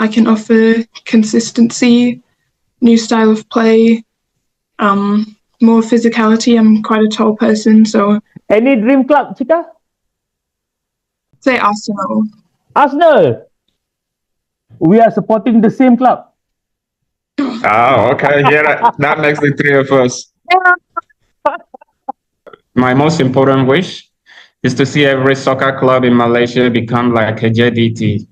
I can offer consistency, new style of play, more physicality. I'm quite a tall person, so... Any dream club, Chika? Say Arsenal. Arsenal! We are supporting the same club. Oh, okay. Yeah, that makes the three of us. My most important wish is to see every soccer club in Malaysia become like a JDT.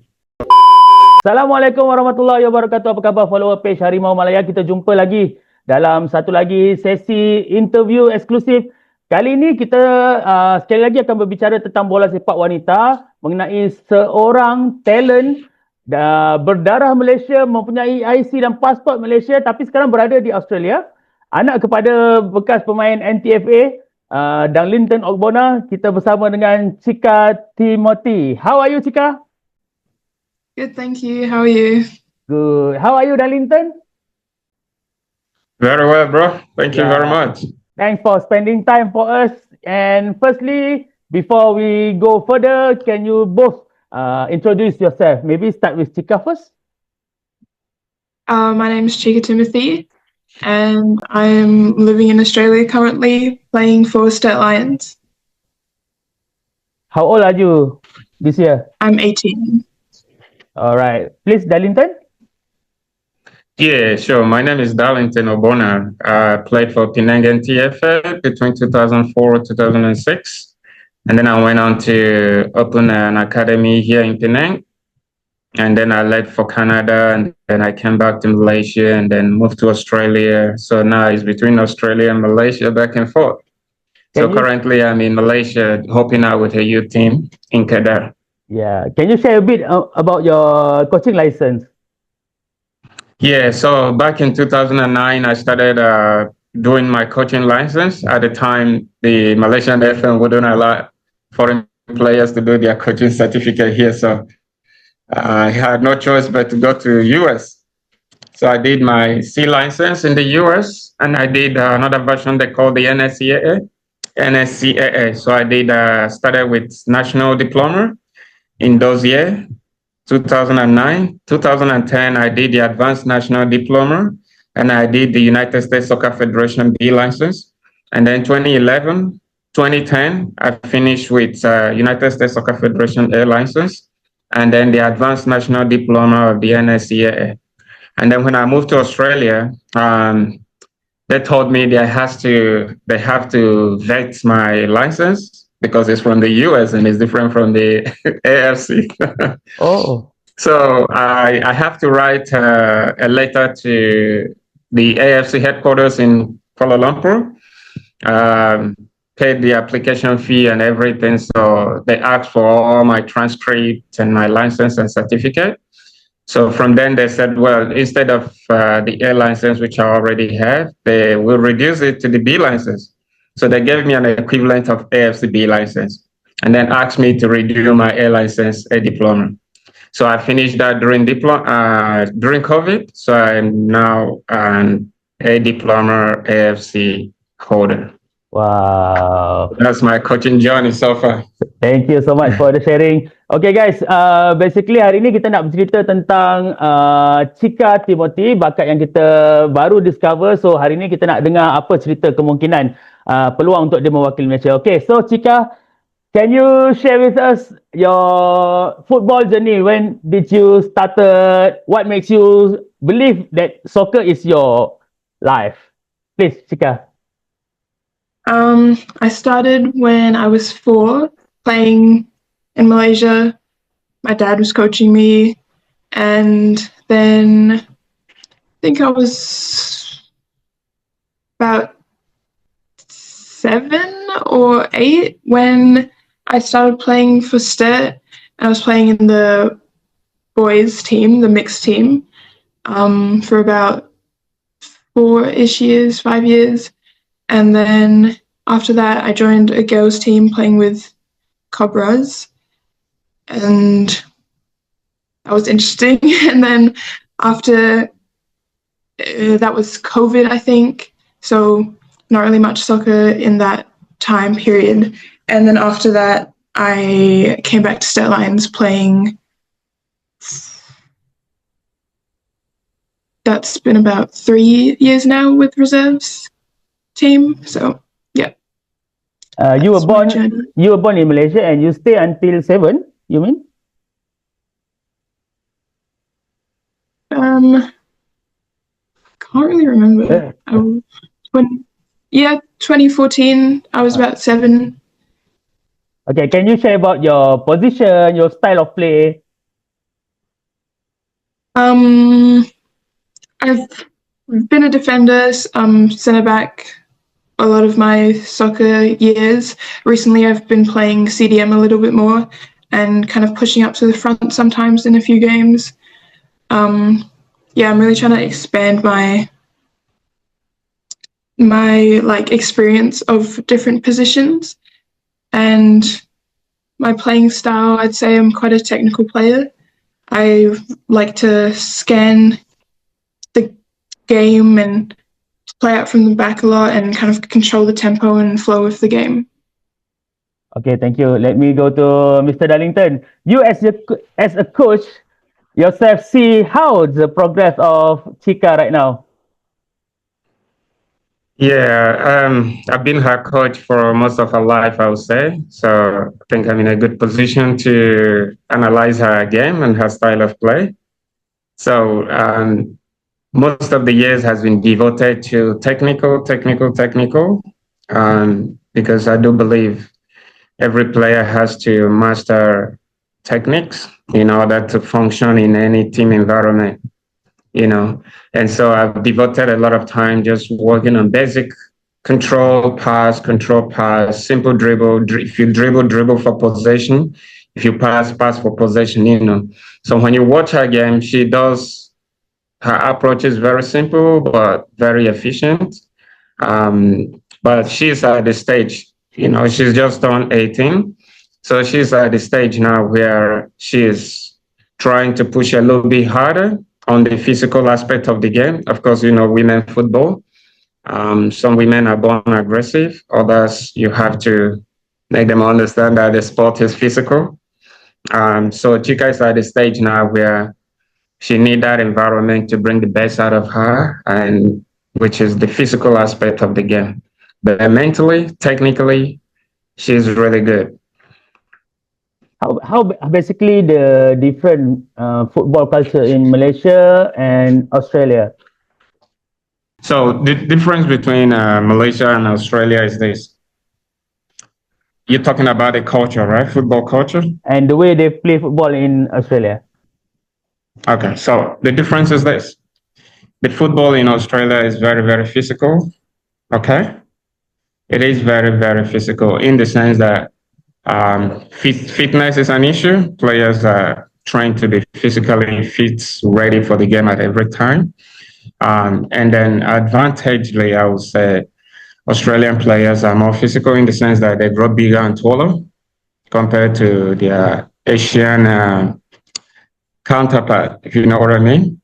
Assalamualaikum warahmatullahi wabarakatuh. Apa khabar follower page Harimau Malaya? Kita jumpa lagi dalam satu lagi sesi interview eksklusif. Kali ini kita sekali lagi akan berbicara tentang bola sepak wanita mengenai seorang talent berdarah Malaysia, mempunyai IC dan pasport Malaysia tapi sekarang berada di Australia. Anak kepada bekas pemain NTFA Darlington Ogbonna. Kita bersama dengan Chika Timothy. How are you, Chika? Good, thank you. How are you? Good. How are you, Darlington? Very well, bro. Thank you very much. Thanks for spending time for us. And firstly, before we go further, can you both introduce yourself? Maybe start with Chika first. My name is Chika Timothy, and I'm living in Australia currently, playing for State Lions. How old are you this year? I'm 18. All right. Please, Darlington. Yeah, sure. My name is Darlington Ogbonna. I played for Penang NTFA between 2004 and 2006. And then I went on to open an academy here in Penang. And then I left for Canada, and then I came back to Malaysia and then moved to Australia. So now it's between Australia and Malaysia, back and forth. So currently I'm in Malaysia, helping out with a youth team in Kedah. Yeah. Can you share a bit about your coaching license? Yeah, so back in 2009, I started doing my coaching license. At the time, the Malaysian FM wouldn't allow foreign players to do their coaching certificate here. So I had no choice but to go to US. So I did my C license in the US, and I did another version they call the NSCAA. So I did started with national diploma in those years. 2009, 2010, I did the Advanced National Diploma, and I did the United States Soccer Federation B license. And then 2011, 2010, I finished with United States Soccer Federation A license, and then the Advanced National Diploma of the NSCAA. And then when I moved to Australia, they told me they have to vet my license, because it's from the US and it's different from the AFC. Oh. So I have to write a letter to the AFC headquarters in Kuala Lumpur, paid the application fee and everything. So they asked for all my transcripts and my license and certificate. So from then they said, well, instead of the A license, which I already have, they will reduce it to the B license. So they gave me an equivalent of AFC B license, and then asked me to redo my A license, A diploma. So I finished that during COVID. So I'm now an A diploma AFC holder. Wow. That's my coaching journey so far. Thank you so much for the sharing. Okay guys, basically hari ini kita nak bercerita tentang Chika Timothy, bakat yang kita baru discover. So hari ini kita nak dengar apa cerita kemungkinan peluang untuk dia mewakili Malaysia. Okay, so Chika, can you share with us your football journey? When did you started? What makes you believe that soccer is your life? Please, Chika. I started when I was 4, playing in Malaysia. My dad was coaching me, and then I think I was about 7 or 8 when I started playing for State. I was playing in the boys team, the mixed team, for about 4-ish years, 5 years. And then after that, I joined a girls team playing with Cobras, and that was interesting. And then after that was COVID, I think, so not really much soccer in that time period. And then after that, I came back to State Lions playing that's been about 3 years now with reserves team. So yeah. You were That's my born. journey. You were born in Malaysia, and you stay until 7. You mean? Can't really remember. Uh, 2014. I was about 7. Okay, can you share about your position, your style of play? I've been a defender, centre back a lot of my soccer years. Recently, I've been playing CDM a little bit more and kind of pushing up to the front sometimes in a few games. Yeah, I'm really trying to expand my like experience of different positions, and my playing style, I'd say I'm quite a technical player. I like to scan the game and play out from the back a lot and kind of control the tempo and flow of the game. Okay, thank you. Let me go to Mr. Darlington. You as a coach yourself, see how the progress of Chika right now? Yeah, I've been her coach for most of her life, I would say. So I think I'm in a good position to analyze her game and her style of play. So most of the years has been devoted to technical, because I do believe every player has to master techniques in order to function in any team environment, And so I've devoted a lot of time just working on basic control pass, simple dribble. If you dribble for possession. If you pass for possession, So when you watch her game, her approach is very simple, but very efficient. But she's at the stage, she's just turned 18. So she's at the stage now where she is trying to push a little bit harder on the physical aspect of the game. Of course, women football. Some women are born aggressive. Others, you have to make them understand that the sport is physical. So Chika is at the stage now where she needs that environment to bring the best out of her, and which is the physical aspect of the game. But mentally, technically, she's really good. How basically the different football culture in Malaysia and Australia? So the difference between Malaysia and Australia is this. You're talking about the culture, right? Football culture? And the way they play football in Australia. Okay, so the difference is this. The football in Australia is very, very physical, okay? It is very, very physical in the sense that fitness is an issue. Players are trying to be physically fit, ready for the game at every time. And then advantagely, I would say Australian players are more physical in the sense that they grow bigger and taller compared to their Asian counterpart, if you know what I mean.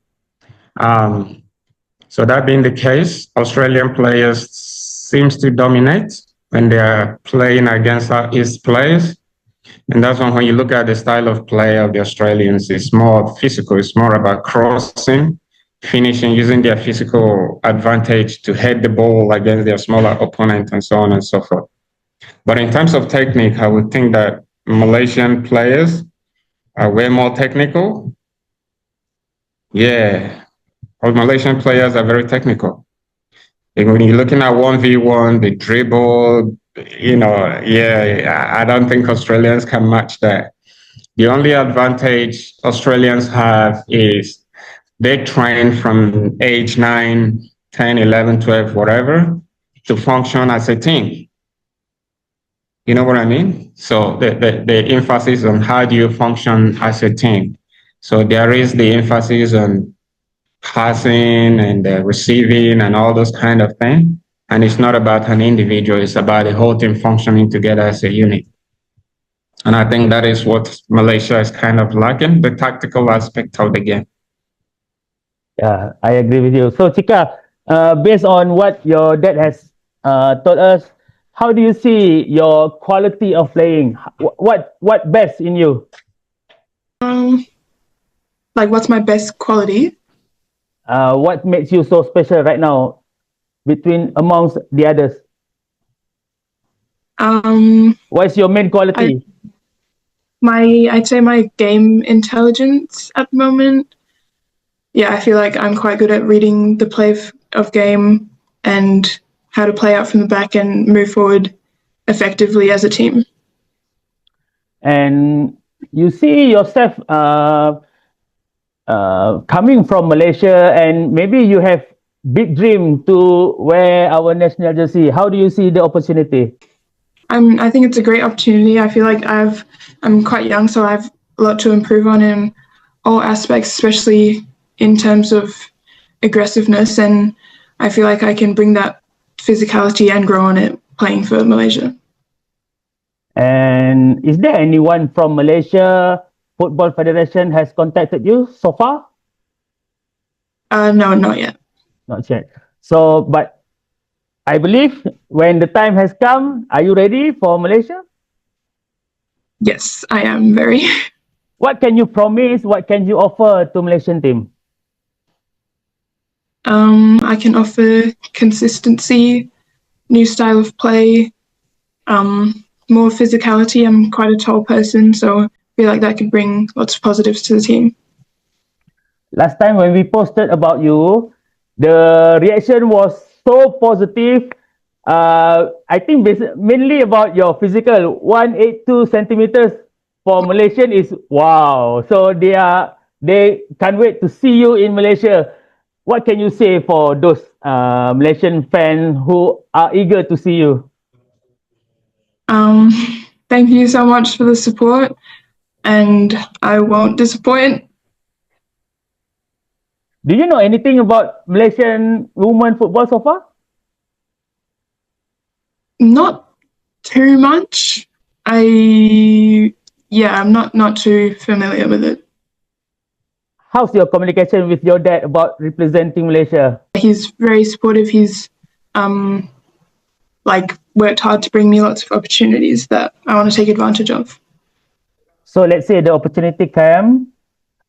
So that being the case, Australian players seems to dominate when they are playing against East players. And that's when you look at the style of play of the Australians, it's more physical. It's more about crossing, finishing, using their physical advantage to head the ball against their smaller opponent and so on and so forth. But in terms of technique, I would think that Malaysian players are way more technical. Yeah, all Malaysian players are very technical. And when you're looking at 1v1, the dribble, I don't think Australians can match that. The only advantage Australians have is they train from age 9, 10, 11, 12, whatever, to function as a team. You know what I mean? So the emphasis on how do you function as a team. So there is the emphasis on passing and receiving and all those kind of things. And it's not about an individual, it's about the whole team functioning together as a unit. And I think that is what Malaysia is kind of lacking, the tactical aspect of the game. Yeah, I agree with you. So Chika, based on what your dad has taught us, how do you see your quality of playing? What best in you? Like, what's my best quality? what makes you so special right now amongst the others? What is your main quality? I'd say my game intelligence at the moment. Yeah, I feel like I'm quite good at reading the play of game and how to play out from the back and move forward effectively as a team. And you see yourself coming from Malaysia, and maybe you have big dream to wear our national jersey. How do you see the opportunity? I think it's a great opportunity. I feel like I'm quite young, so I have a lot to improve on in all aspects, especially in terms of aggressiveness. And I feel like I can bring that physicality and grow on it playing for Malaysia. And is there anyone from Malaysia Football Federation has contacted you so far? No, not yet. Not yet. So, but I believe when the time has come, are you ready for Malaysia? Yes, I am very. What can you promise? What can you offer to Malaysian team? I can offer consistency, new style of play, more physicality. I'm quite a tall person, so I feel like that could bring lots of positives to the team. Last time when we posted about you, the reaction was so positive. I think mainly about your physical. 182 centimeters for Malaysian is wow. So they can't wait to see you in Malaysia. What can you say for those Malaysian fans who are eager to see you? Thank you so much for the support, and I won't disappoint. Do you know anything about Malaysian women football so far? Not too much. I'm not too familiar with it. How's your communication with your dad about representing Malaysia? He's very supportive. He's worked hard to bring me lots of opportunities that I want to take advantage of. So let's say the opportunity come.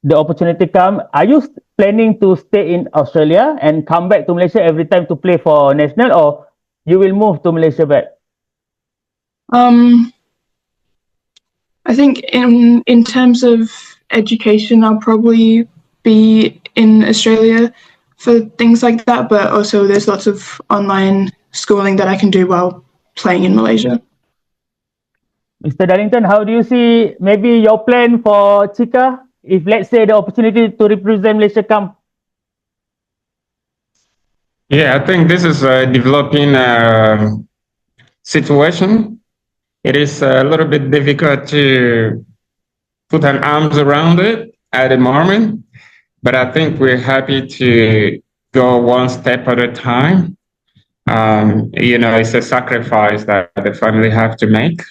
Are you planning to stay in Australia and come back to Malaysia every time to play for national, or you will move to Malaysia back? I think in terms of education, I'll probably be in Australia for things like that, but also there's lots of online schooling that I can do while playing in Malaysia. Mr. Darlington, how do you see maybe your plan for Chika if, let's say, the opportunity to represent Malaysia come? Yeah, I think this is a developing situation. It is a little bit difficult to put an arms around it at the moment, but I think we're happy to go one step at a time. It's a sacrifice that the family have to make.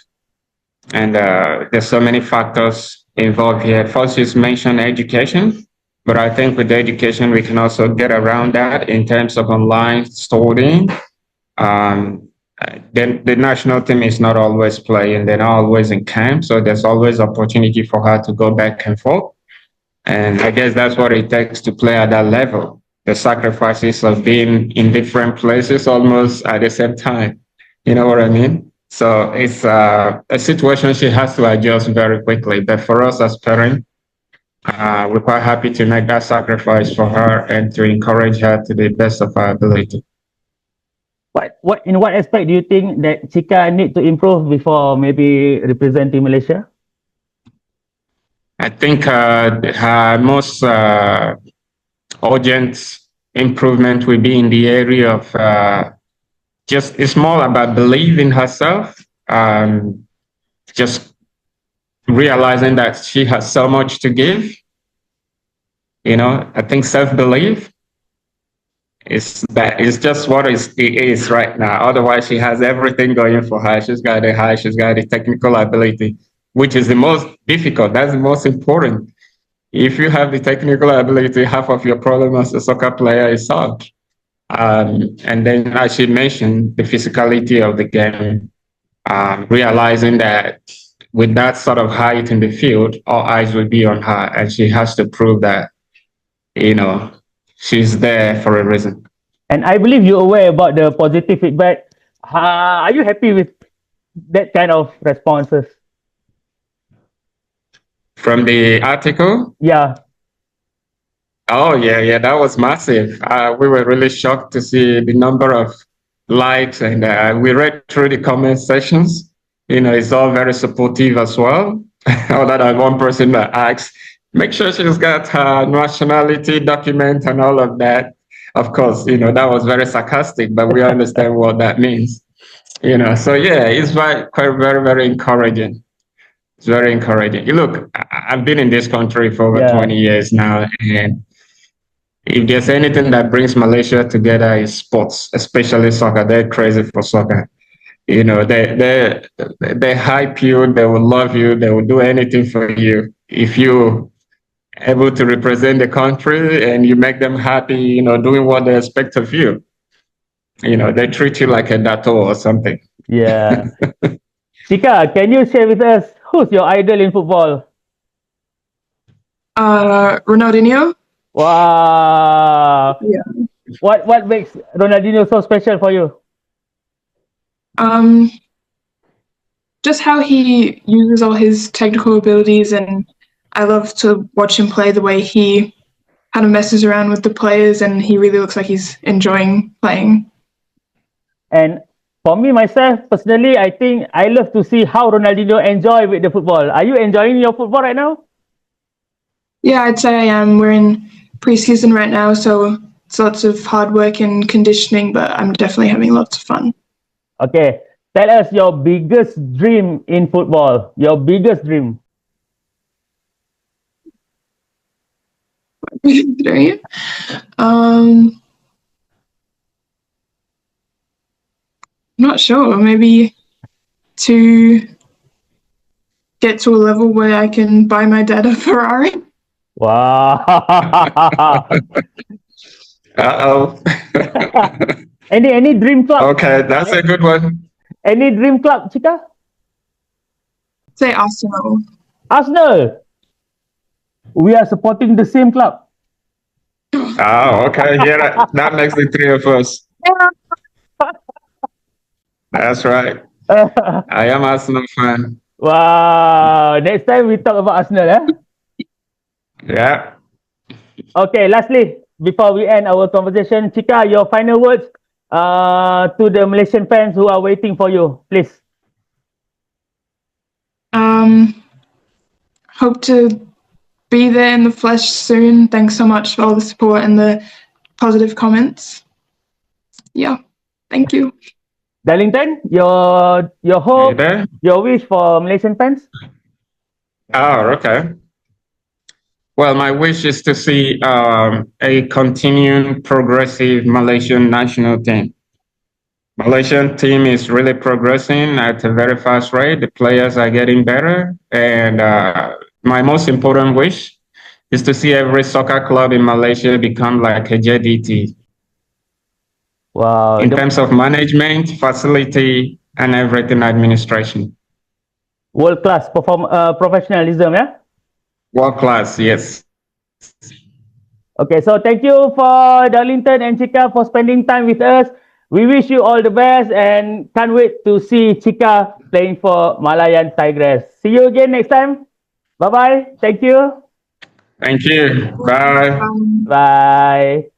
And there's so many factors involved here. First, you mentioned education, but I think with education, we can also get around that in terms of online studying. Then the national team is not always playing, they're not always in camp, so there's always opportunity for her to go back and forth. And I guess that's what it takes to play at that level. The sacrifices of being in different places almost at the same time. You know what I mean? So it's a situation she has to adjust very quickly. But for us as parents, we're quite happy to make that sacrifice for her and to encourage her to the best of our ability. In what aspect do you think that Chika need to improve before maybe representing Malaysia? I think her most urgent improvement will be in the area of it's more about believing herself, just realizing that she has so much to give. I think self-belief is just what it is right now. Otherwise, she has everything going for her. She's got the height, she's got the technical ability, which is the most difficult. That's the most important. If you have the technical ability, half of your problem as a soccer player is solved. And then, as she mentioned, the physicality of the game, realizing that with that sort of height in the field, all eyes will be on her, and she has to prove that, she's there for a reason. And I believe you're aware about the positive feedback. Are you happy with that kind of responses? From the article? Yeah. Oh, yeah, that was massive. We were really shocked to see the number of likes, and we read through the comment sections. It's all very supportive as well. Other than one person that asked, make sure she's got her nationality document and all of that. Of course, that was very sarcastic, but we understand what that means. So yeah, it's quite very, very encouraging. It's very encouraging. Look, I've been in this country for over 20 years now, and if there's anything that brings Malaysia together is sports, especially soccer. They're crazy for soccer. They hype you, they will love you, they will do anything for you. If you're able to represent the country and you make them happy, doing what they expect of you, they treat you like a dato or something. Yeah. Chika, can you share with us who's your idol in football? Ronaldinho. Wow. Yeah. What makes Ronaldinho so special for you? Just how he uses all his technical abilities, and I love to watch him play the way he kind of messes around with the players, and he really looks like he's enjoying playing. And for me, myself, personally, I think I love to see how Ronaldinho enjoy with the football. Are you enjoying your football right now? Yeah, I'd say I am. We're in preseason right now, so it's lots of hard work and conditioning, but I'm definitely having lots of fun. Okay, tell us your biggest dream in football. Your biggest dream. I'm not sure. Maybe to get to a level where I can buy my dad a Ferrari. Wow. Uh-oh. Any dream club? Okay, that's a good one. Any dream club, Chika? Say Arsenal. Arsenal. We are supporting the same club. Oh, okay. Yeah, that makes the three of us. That's right. I am Arsenal fan. Wow. Next time we talk about Arsenal, eh? Yeah. Okay, lastly, before we end our conversation, Chika, your final words to the Malaysian fans who are waiting for you, please. Hope to be there in the flesh soon. Thanks so much for all the support and the positive comments. Yeah, thank you. Darlington, your hope, your wish for Malaysian fans? Oh, okay. Well, my wish is to see a continuing progressive Malaysian national team. Malaysian team is really progressing at a very fast rate. The players are getting better. And my most important wish is to see every soccer club in Malaysia become like a JDT. Wow. In terms of management, facility, and everything administration. World-class professionalism, yeah? World class, yes. Okay, so thank you for Darlington and Chika for spending time with us. We wish you all the best and can't wait to see Chika playing for Malayan Tigress. See you again next time. Bye-bye. Thank you. Thank you. Bye. Bye.